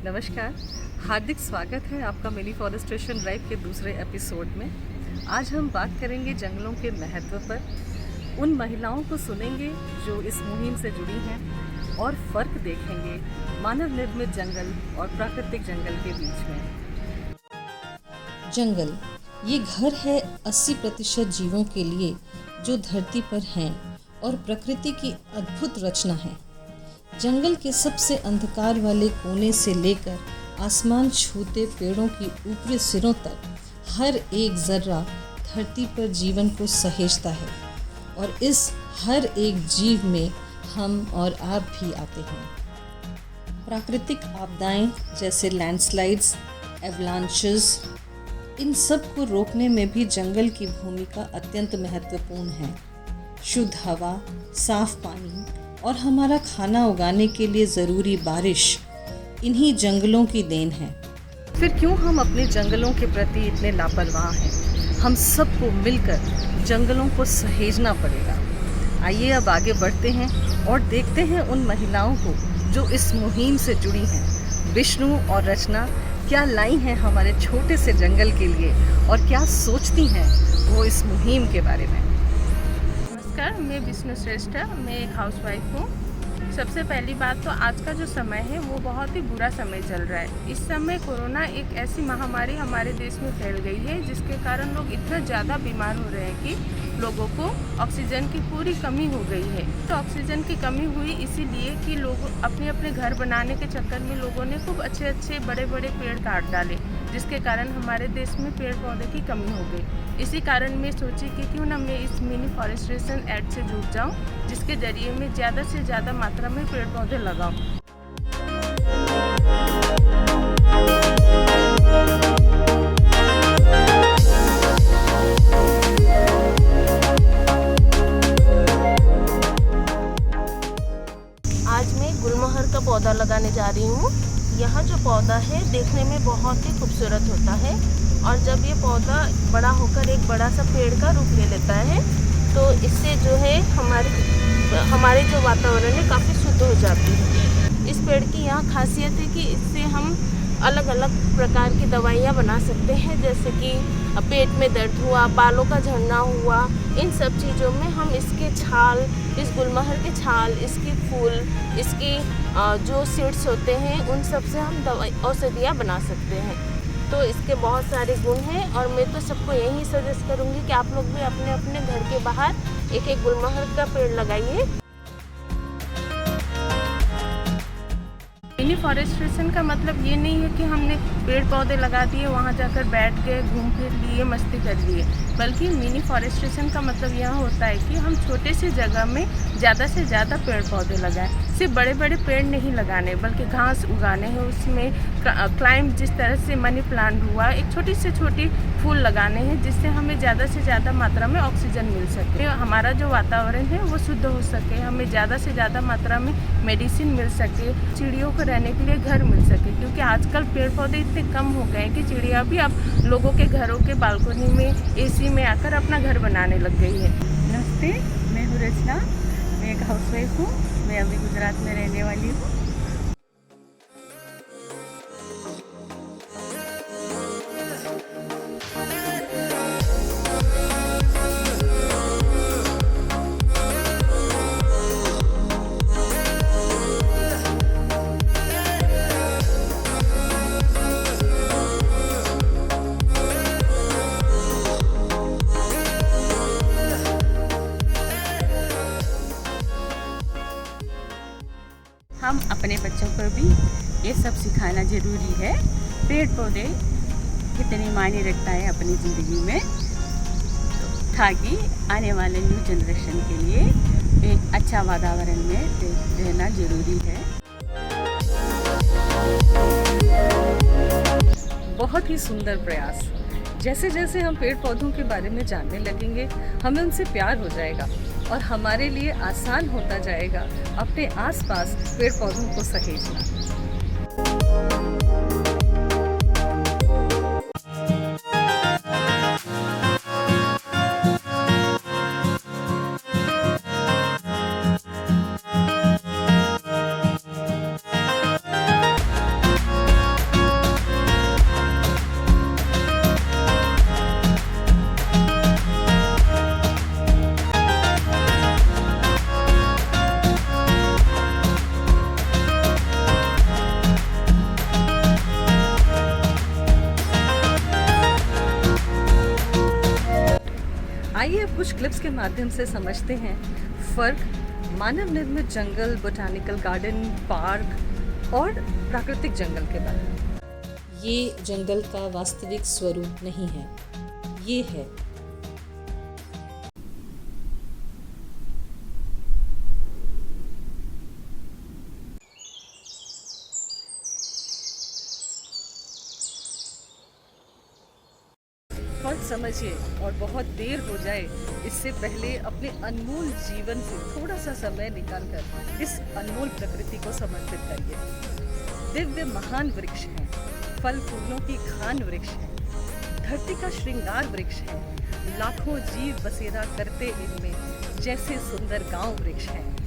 नमस्कार, हार्दिक स्वागत है आपका मिनी फॉरेस्टेशन ड्राइव के दूसरे एपिसोड में। आज हम बात करेंगे जंगलों के महत्व पर। उन महिलाओं को सुनेंगे जो इस मुहिम से जुड़ी हैं और फ़र्क देखेंगे मानव निर्मित जंगल और प्राकृतिक जंगल के बीच में। जंगल ये घर है 80% जीवों के लिए जो धरती पर हैं और प्रकृति की अद्भुत रचना है। जंगल के सबसे अंधकार वाले कोने से लेकर आसमान छूते पेड़ों की ऊपरी सिरों तक हर एक जर्रा धरती पर जीवन को सहेजता है और इस हर एक जीव में हम और आप भी आते हैं। प्राकृतिक आपदाएं जैसे लैंडस्लाइड्स, एवलांचेस, इन सब को रोकने में भी जंगल की भूमिका अत्यंत महत्वपूर्ण है। शुद्ध हवा, साफ पानी और हमारा खाना उगाने के लिए ज़रूरी बारिश इन्हीं जंगलों की देन है। फिर क्यों हम अपने जंगलों के प्रति इतने लापरवाह हैं? हम सबको मिलकर जंगलों को सहेजना पड़ेगा। आइए अब आगे बढ़ते हैं और देखते हैं उन महिलाओं को जो इस मुहिम से जुड़ी हैं। विष्णु और रचना क्या लाई हैं हमारे छोटे से जंगल के लिए और क्या सोचती हैं वो इस मुहिम के बारे में। नमस्कार, मैं विष्णु श्रेष्ठ, मैं एक हाउसवाइफ हूँ। सबसे पहली बात तो आज का जो समय है वो बहुत ही बुरा समय चल रहा है। इस समय कोरोना एक ऐसी महामारी हमारे देश में फैल गई है जिसके कारण लोग इतना ज़्यादा बीमार हो रहे हैं कि लोगों को ऑक्सीजन की पूरी कमी हो गई है। तो ऑक्सीजन की कमी हुई इसीलिए कि लोग अपने अपने घर बनाने के चक्कर में लोगों ने खूब अच्छे अच्छे बड़े बड़े पेड़ काट डाले, जिसके कारण हमारे देश में पेड़ पौधे की कमी हो गई। इसी कारण मैं सोची कि क्यों ना मैं इस मिनी फॉरेस्टेशन ऐड से जुड़ जाऊं, जिसके जरिए मैं ज़्यादा से ज़्यादा मात्रा में पेड़ पौधे लगाऊं। आज मैं गुलमोहर का पौधा लगाने जा रही हूँ। यह जो पौधा है देखने में बहुत ही खूबसूरत होता है और जब ये पौधा बड़ा होकर एक बड़ा सा पेड़ का रूप ले लेता है तो इससे जो है हमारे जो वातावरण है काफ़ी शुद्ध हो जाती है। इस पेड़ की यह खासियत है कि इससे हम अलग अलग प्रकार की दवाइयाँ बना सकते हैं, जैसे कि पेट में दर्द हुआ, बालों का झड़ना हुआ, इन सब चीज़ों में हम इसके छाल, इस गुलमोहर के छाल, इसके फूल, इसकी जो सीड्स होते हैं उन सब से हम औषधियाँ बना सकते हैं। तो इसके बहुत सारे गुण हैं और मैं तो सबको यही सजेस्ट करूँगी कि आप लोग भी अपने अपने घर के बाहर एक एक गुलमोहर का पेड़ लगाइए। मिनी फॉरेस्टेशन का मतलब ये नहीं है कि हमने पेड़ पौधे लगा दिए, वहाँ जाकर बैठ गए, घूम फिर लिए, मस्ती कर लिए, बल्कि मिनी फॉरेस्टेशन का मतलब यह होता है कि हम छोटे से जगह में ज़्यादा से ज़्यादा पेड़ पौधे लगाएं। सिर्फ बड़े बड़े पेड़ नहीं लगाने बल्कि घास उगाने हैं, उसमें क्लाइम जिस तरह से मनी प्लांट हुआ, एक छोटी से छोटी फूल लगाने हैं जिससे हमें ज़्यादा से ज़्यादा मात्रा में ऑक्सीजन मिल सके, हमारा जो वातावरण है वो शुद्ध हो सके, हमें ज़्यादा से ज़्यादा मात्रा में मेडिसिन मिल सके, चिड़ियों को रहने के लिए घर मिल सके। क्योंकि आजकल पेड़ पौधे इतने कम हो गए हैं कि चिड़िया भी अब लोगों के घरों के बालकोनी में, एसी में आकर अपना घर बनाने लग गई है। नमस्ते, मैं हूँ रचना, मैं एक हाउसवाइफ हूँ। मैं अभी गुजरात में रहने वाली हूँ। हम अपने बच्चों को भी ये सब सिखाना ज़रूरी है। पेड़ पौधे कितने मायने रखता है अपनी ज़िंदगी में, ताकि आने वाले न्यू जनरेशन के लिए एक अच्छा वातावरण में रहना ज़रूरी है। बहुत ही सुंदर प्रयास। जैसे जैसे हम पेड़ पौधों के बारे में जानने लगेंगे, हमें उनसे प्यार हो जाएगा और हमारे लिए आसान होता जाएगा अपने आसपास पेड़ पौधों को सहेजना। कुछ क्लिप्स के माध्यम से समझते हैं फ़र्क मानव निर्मित जंगल, बोटानिकल गार्डन, पार्क और प्राकृतिक जंगल के बारे में। ये जंगल का वास्तविक स्वरूप नहीं है, ये है फर्क समझिए और बहुत देर हो जाए इससे पहले अपने अनमोल जीवन से थोड़ा सा समय निकालकर इस अनमोल प्रकृति को समर्पित करिए। दिव्य महान वृक्ष हैं, फल फूलों की खान वृक्ष है, धरती का श्रृंगार वृक्ष है, लाखों जीव बसेरा करते इनमें जैसे सुंदर गांव वृक्ष हैं।